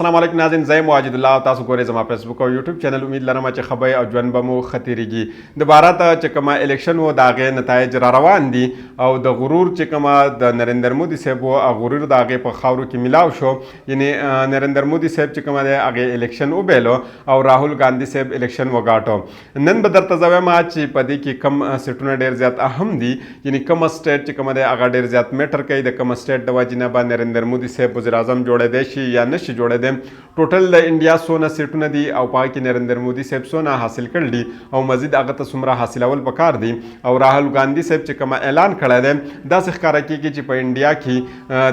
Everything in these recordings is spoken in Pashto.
السلام علیکم ناظرین، زه واجد الله تاسو ګورئ زما فیسبوک او یوټیوب چینل. امید لرم چې خبرې او ژوند به مو ښه تېرېږي. د بھارت چې کومه الیکشن و د هغې نتایج را روان دي او د غرور چې کومه د نریندر مودي صاحب و غرور د هغې په خاورو کې میلاو شو. یعنې نریندر مودي صاحب چې کومه دی هغې الیکشن وبیلو او راهول ګاندي صاحب الیکشن وګاټو. نن به درته زه وایم چې په دې کې کم سیټونه ډېر زیات اهم دي. یعنې کومه سټیټ چې کومه دی هغه ډېر زیات میټر کوي. د کومه سټیټ د وجې نه به نریندر مودي صاحب وزیر اعظم جوړېدی شي یا نه شي جوړېدی. ټوټل د انډیا څونه سیټونه دي او په هغه کې نریندر مودي صاحب څونه حاصل کړل دي او مزید هغه ته څومره حاصلول پکار دي. او راهول ګاندي صاحب چې کومه اعلان کړی دی داسې ښکاره کېږي چې په انډیا کې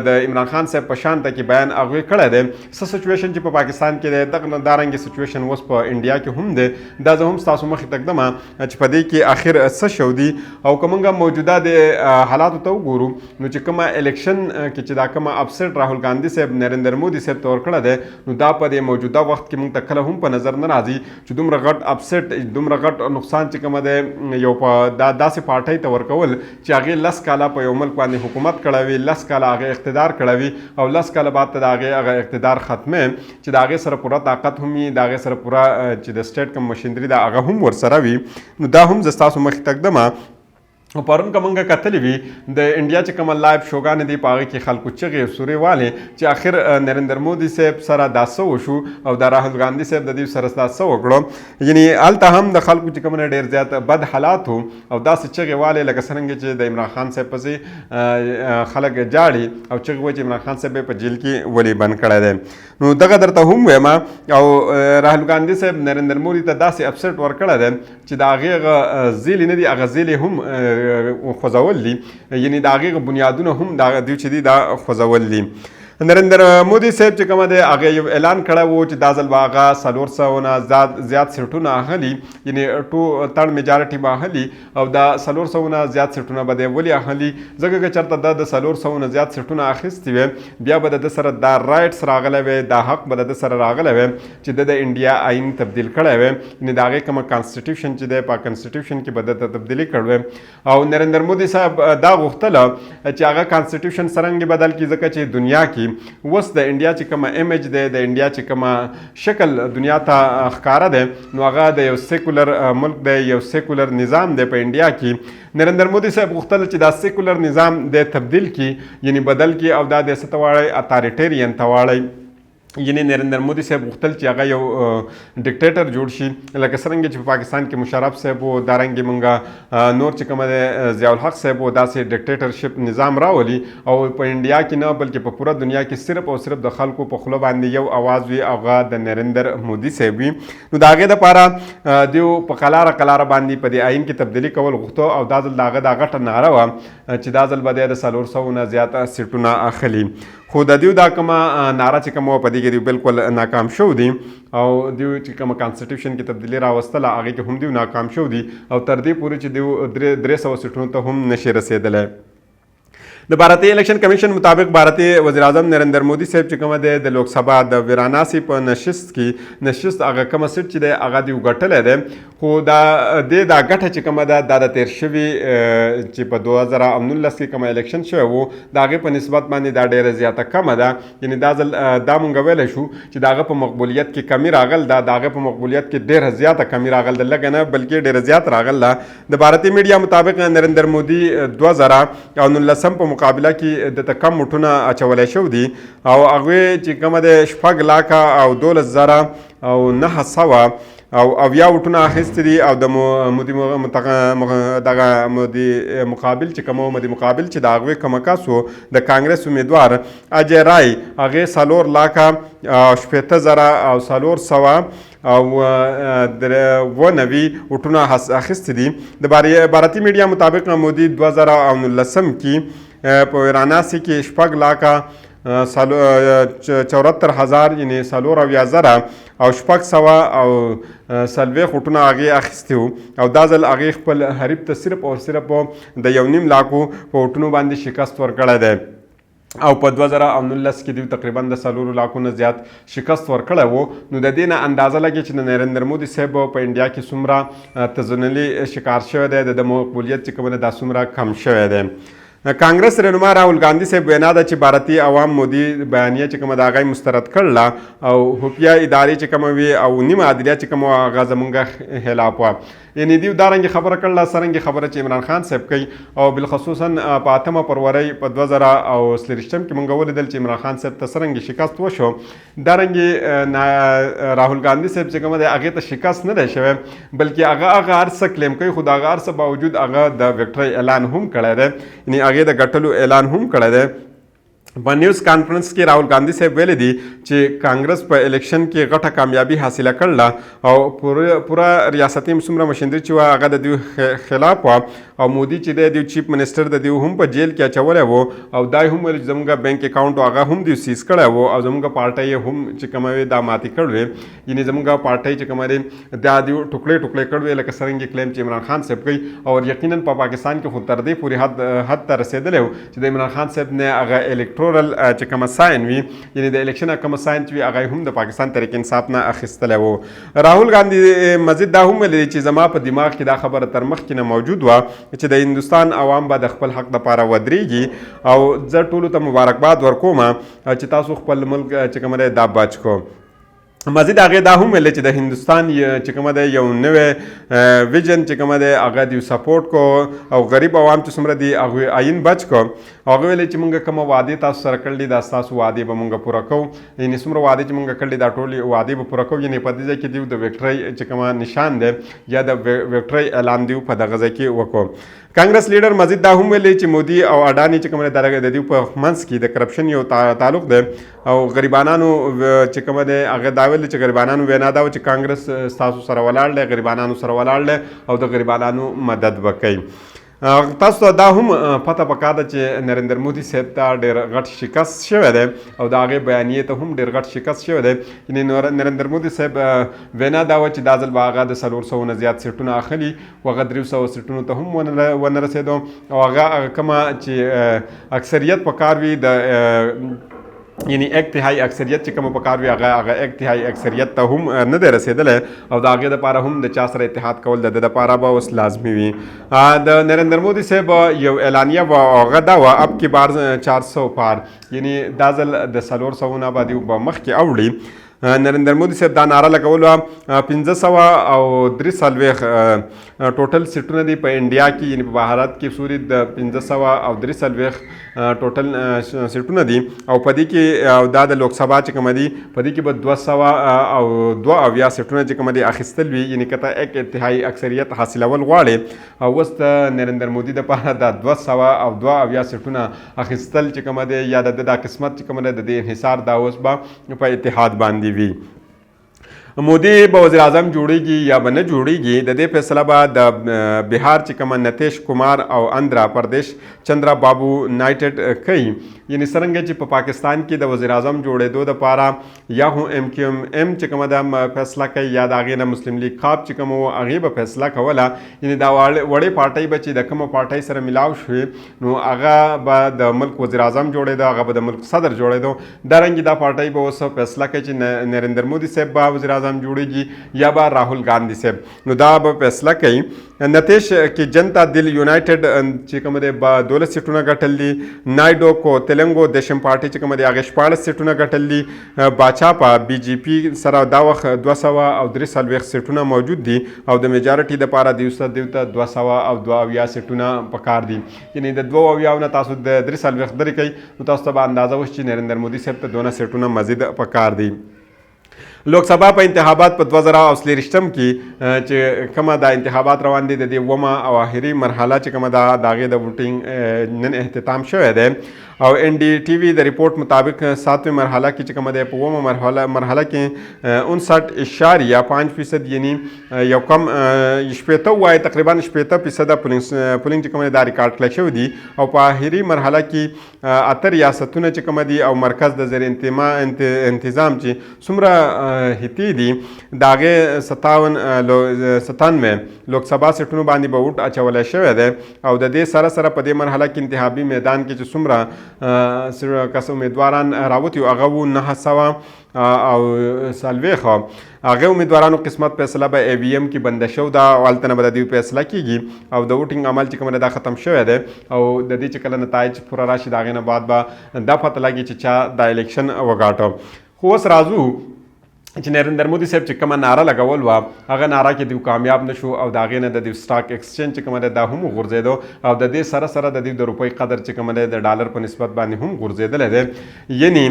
د عمران خان صاحب په شان ته کې بیان هغوی کړی دی. څه سچویشن چې په پاکستان کې دی دارنګې سچویشن اوس په انډیا کې هم دی. دا زه هم ستاسو مخې ته ږدم چې په دې کې آخر څه شو دي او که موږ موجوده د حالاتو ته وګورو نو چې کومه الیکشن کې چې دا کومه اپسیټ راهول ګاندي صاحب نریندر مودي صاحب ته ورکړی دی نو دا په دې موجوده وخت کې موږ ته کله هم په نظر نه راځي چې دومره غټ اپسیټ دومره غټ نقصان چې کومه دی یو په داسې پارټۍ ته ورکول چې هغې 10 کاله په یو ملک باندې حکومت کړی وي، 10 کاله هغې اقتدار کړی وي او 10 کاله بعد ته د هغې هغه اقتدار ختمه چې د هغې سره پوره طاقت هم وي، د هغې سره پوره چې د سټیټ کوم مشینري ده هغه هم ورسره وي. نو دا هم زه ستاسو مخې ته ږدم. پرون که موږ کتلی وي د انډیا چې کومه لایف شوګانې دي په هغې کې خلکو چغې او سورې والې چې آخر نریندر مودي صاحب سره دا څه وشو او د راهول ګاندي صاحب د دوی سره دا څه وکړو. یعنې هلته هم د خلکو چې کومه ډېر زیات بد حالات وو او داسې چغې والې لکه څرنګه چې د عمران خان صاحب پسې خلک جاړي او چغې وایي چې عمران خان صاحب یې په جیل کې ولې بند کړی دی. نو دغه درته هم وایم او راهول ګاندي صاحب نریندر مودي ته داسې اپسیټ ورکړی دی چې د هغې هغه زیلې نه دي هغه زیلې هم خوځول دي. یعنې د هغې بنیادونه هم د دوی چې دي دا خوځول دي. نریندر مودي صاحب چې کومه دی هغې یو اعلان کړی و چې دا ځل به هغه 400 نه زیات سیټونه اخلي. یعنې تړ میجارټي به اخلي او دا 400 نه زیات سیټونه به دی ولې اخلي ځکه که چېرته د 400 نه زیات سیټونه اخیستي وی بیا به د ده سره دا رایټس راغلی وی، دا حق به د ده سره راغلی وی چې د انډیا آئین تبدیل کړی وی. یعنې د هغې کومه کانسټیټیوشن چې دی په کانسټیټیوشن کې به د ته تبدیلي کړی وی او نریندر مودي صاحب دا غوښتله چې هغه کانسټیټیوشن څرنګې بدل کړي ځکه چې دنیا کې اوس د انډیا چې کومه ایمیج دی د انډیا چې کومه شکل دنیا ته ښکاره دی نو هغه د یو سیکولر ملک دی، یو سیکولر نظام دی په انډیا کې. نریندر مودي صاحب غوښتل چې دا سیکولر نظام دی تبدیل کړي یعنې بدل کړي او دا د څه ته واړی اتاریټیرین ته واړی. یعنې نریندر مودي صاحب غوښتل چې هغه یو ډکټیټر جوړ شي لکه څرنګه چې په پاکستان کې مشرف صاحب و دارنګې موږ نور چې کومه دی ضیاء الحق صاحب و داسې ډکټیټرشپ نظام راولي او په انډیا کې نه بلکې په پوره دنیا کې صرف او صرف د خلکو په خوله باندې یو اواز وي هغه د نریندر مودي صاحب وي. نو د هغې دپاره دوی په قلاره باندې په دې آئین کې تبدیلي کول غوښتو او دا ځل د هغه دا غټه ناره وه چې دا ځل به دی د 400 نه زیاته سیټونه اخلي. خو د دوی دا کومه ناره چې کومه په دې کې دوی بالکل ناکام شو دي او دوی چې کومه کانسټیټیوشن کې تبدیلي راوستله هغې کې هم دوی ناکام شو دي او تر دې پورې چې دوی 300 سیټونو ته هم نشي رسېدلی. د بھارتي الیکشن کمیشن مطابق بھارتي وزیر اعظم نریندر مودي صاحب چې کومه دی د لوک سبا د ویراناسي په نشست هغه کومه سیټ چې دی هغه دوی ګټلی دی خو دا ګټه چې کومه ده دا د تیر شوي چې په 2019 کې کومه الیکشن شوی و د هغې په نسبت باندې دا ډېره زیاته کمه ده. یعنې دا ځل دا مونږ ویلی شو چې د هغه په مقبولیت کې کمی راغل ده، د هغه په مقبولیت کې ډېره زیاته کمی راغل ده، لږه نه بلکې ډېره زیات راغل ده. د بھارتي میډیا مطابق نریندر مودي 2019 په مقابله کې د ته کم ووټونه اچولی شو دي او هغوی چې کومه دی 4 لکه او 12,000 او 900 او 80 ووټونه اخیستي دي او د مودي مقابل چې کومه مودي مقابل چې د هغوی کومه کس و د کانګرس امیدوار اجی رای هغې 4 لکه 80,000 او 400 او 90 ووټونه اخیستي دي. د بھارتي میډیا مطابق مودي 2019 کې په ویراناسي کې 4 لکه 74,000 یعنې 4,000 او 600 او 40 ووټونه هغې اخیستي وو او دا ځل هغې خپل حریف ته صرف او صرف د 1.5 لاکو په ووټونو باندې شکست ورکړی دی او په 2019 کې دوی تقریبا د 4 لکو نه زیات شکست ورکړی وو. نو د دې نه اندازه لګي چې د نریندر مودي صاحب په انډیا کې څومره تزنلي شکار شوی دی، د مقبولیت چې کومه ده دا څومره کم شوی دی. کانګرس رهنما راहुल ګاندھی صاحب وینا ده چې بھارتي عوام مودي بیانیه چې کومه د هغه مسترد کړله او خفیه ادارې چې کومه وي او نیمه عدلیه چې کومه هغه زمونږ خلاف وه یعنې دوی دارنګې خبره کړله څرنګې خبره چې عمران خان صاحب کوي او بالخصوصا په 8 فروری په 2023 کې مونږ ولیدل چې عمران خان صاحب ته څرنګې شکست وشو دارنګې راहुल ګاندھی صاحب چې کومه دی هغې ته شکست نه دی شوی بلکې هغه هر څه کلیم کوي خو د هغه هر څه باوجود هغه د وکټرۍ اعلان هم کړی دی یعنې هغې د ګټلو اعلان هم کړی دی په نیوز کانفرنس کې راहुल ګاندھی صاحب ویلي دي چې کانګرس په الیکشن کې غټه کامیابي حاصله کړله او پوره ریاستي څومره مشندري چې وه هغه د دوی خلاف وه او مودي چې دی دوی چیف منسټر د دوی هم په جیل کې اچولی و او دا هم ویل چې زموږ بینک اکاونټ هغه هم دوی سیز کړی و او زموږ پارټۍ هم چې کومه وي دا ماتې کړې یعنې زموږ پارټۍ چې کومه دی دا دوی ټوکړې ټوکړې کړې لکه څرنګه کلیم چې عمران خان صاحب کوي او یقینا په پاکستان کې خو تر دې پورې حد ته رسېدلی و چې د عمران خان صاحب نه هغه الکټرورل چې کومه ساین وي یعنې د الیکشن کومه ساین چې وي هغه هم د پاکستان تحریک انصاف نه اخیستلی و راहुल ګاندھی مزید دا هم ویلي چې زما په دماغ کې دا خبره تر مخکې نه موجود وه چې د هندوستان عوام به د خپل حق دپاره ودرېږي او زه ټولو ته مبارکباد ورکوم چې تاسو خپل ملک چې کومه دی دا بچ کو مزید هغې دا هم ویل چې د هندوستان چې کومه دی یو نوی ویژن چې کومه دی هغه دوی سپورټ کو او غریب عوام چې څومره دي هغوی آیین بچ کو هغه ویلې چې مونږ کومه وعدې تاسو سره کړلې دا ستاسو وعدې به مونږ پوره کوو یعنې څومره وعدې چې مونږ کړلې دا ټولې وعدې به پوره کوو یعنې په دې ځای کې دوی د وکټرۍ چې کومه نشان دی یا د وکټرۍ اعلان دوی په دغه ځای کې وکړو کانګرس لیډر مزید دا هم ویلې چې مودي او اډاني چې کومه د دوی په منځ کې د کرپشن یو تعلق دی او غریبانانو چې کومه دی هغه دا ویل چې غریبانانو وینا دا و چې کانګرس ستاسو سره ولاړ دی غریبانانو سره ولاړ دی او د غریبانو مدد به کوي تاسو ته دا هم پته پکار ده چې نریندر مودي صاحب ته ډېر غټ شکست شوی دی او د هغې بیانیې ته هم ډېر غټ شکست شوی دی یعنې نریندر مودي صاحب وینا دا وه چې دا ځل به هغه د 400 نه زیات سیټونه اخلي خو هغه 300 سیټونو ته هم ونه رسېدو او هغه کومه چې اکثریت پکار وي د یعنی ایک تهائی اکثریت چې کومه پکار وي هغه ایک تهائی اکثریت ته هم نه دی رسېدلی او د هغې دپاره هم د چا سره اتحاد کول د ده دپاره به اوس لازمي وي د نریندر مودي صاحب یو اعلانیه وه هغه دا وه اب کی بار 400 پار یعنی دا ځل د 400 نه به دوی به مخکې اوړي نریندر مودي صاحب دا ناره لګولو 1500 او 340 ټوټل سیټونه دي په انډیا کې یعنې په بهارت کې سوري د 1500 او 340 ټوټل سیټونه دي او په دې کې او دا د لوکسبا چې کومه دي په دې کې به 200 او 2 سیټونه چې کومه دي اخیستل وي یعنې که ته یک انتهایي اکثریت حاصلول غواړې او اوس د نریندر مودي دپاره دا 200 او 2 سیټونه اخیستل چې کومه دی یا د دا قسمت چې کومه دی د دې انحصار دا اوس به په اتحاد باندې وي مودي به وزیر اعظم جوړیږي یا به نه جوړیږي د دې فیصله به د بهار چې کومه نتیش کمار او آندھرا پردیش چندرا بابو نایټډ کوي یعنې څرنګه چې په پاکستان کې د وزیر اعظم جوړېدو دپاره یا هم ایم کیو ایم چې کومه ده فیصله کوي یا د هغې نه مسلم لیگ خواب چې کومه وه هغې به فیصله کوله یعنې دا وړې پارټۍ به چې د کومه پارټۍ سره ملاو شوې نو هغه به د ملک وزیر اعظم جوړېده هغه به د ملک صدر جوړېدو دارنګې دا پارټۍ به اوس فیصله کوي چې نریندر مودي صاحب به وزیر اعظم جوړیږي یا به راहुल ګاندھی صاحب نو دا به فیصله کوي نتیش کې جنتا دل یونایټډ چې کومه دی به 12 سیټونه ګټل دي نایډو کو تلنګو دیشم پارټي چې کومه دی هغې 14 سیټونه ګټل دي باچاپا بي جي پي سره دا وخت 200 او 340 سیټونه موجود دي او د میجارټي دپاره دوی ته 200 او 2 سیټونه پکار دي یعنې د 2 نه تاسو د 340 لرې کوئ نو تاسو ته به اندازه وشي چې نریندر مودي صاحب ته 2 سیټونه مزید پکار دي لوکسبا په انتخابات په 2023 کې چې کومه دا انتخابات روان دي د دې ومه او آخري مرحله چې کومه دا د هغې د ووټینګ نن اختتام شوی دی او ان ډي ټي وي د رپورټ مطابق 7ویں مرحله کې چې کومه دی په ومه مرحله کې 59.5% یعنی یو کم شپېته وایي تقریبا 80% پولینګ چې کومه دا ریکارډ کړی شوی دي او په آخري مرحله کې 8 ریاستونه چې کومه دي او مرکز د زیر انتظام چې څومره هتی دي د هغې 97 لوکسبا سیټونو باندې به ووټ اچولی شوی دی او د دې سره سره په دې مرحله کې انتخابي میدان کې چې څومره کس امیدواران راوتي وو هغه وو 900 او 40 هغه امیدوارانو قسمت فیصله به ای وی ایم کې بنده شو دا هلته نه به د دوی فیصله کیږي او د ووټینګ عمل چې کوم دا ختم شوی دی او د دې چې کله نتایج پوره راشي د هغې نه بعد به دا پته لګي چې چا دا الیکشن وګاټه. خو اوس راځو چې نریندر مودي صاحب چې کومه ناره لګول وه هغه ناره کې دوی کامیاب نشو او د هغې نه د دوی سټاک ایکسچینج چې کومه دی دا هم وغورځېدو او د دې سره سره د دوی د روپۍ قدر چې کومه دی د ډالر په نسبت باندې هم غورځېدلی دی. یعنی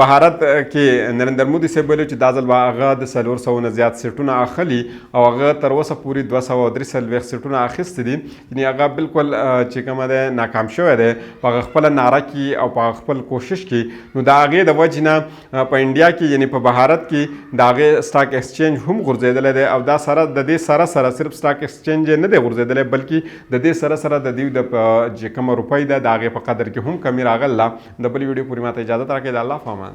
بهارت کې نریندر مودي صاحب ویلي چې دا ځل به هغه د 400 نه زیات سیټونه اخلي او هغه تر اوسه پورې 243 سیټونه اخیستي دي. یعنی هغه بالکل چې کومه دی ناکام شوی دی په هغه خپله ناره کې او په خپل کوشش کې. نو د هغې د وجې نه په انډیا کې یعنی په بهارت کې د هغې سټاک ایکسچینج هم غورځېدلی دی او دا سره د دې سره سره صرف سټاک ایکسچینج نه دی غورځېدلی بلکې د دې سره سره د دوی د چې کومه روپۍ ده د هغې په قدر کې هم کمی راغله. د بلې ویډیو پورې ماته اجازه راکړئ. د الله په امان.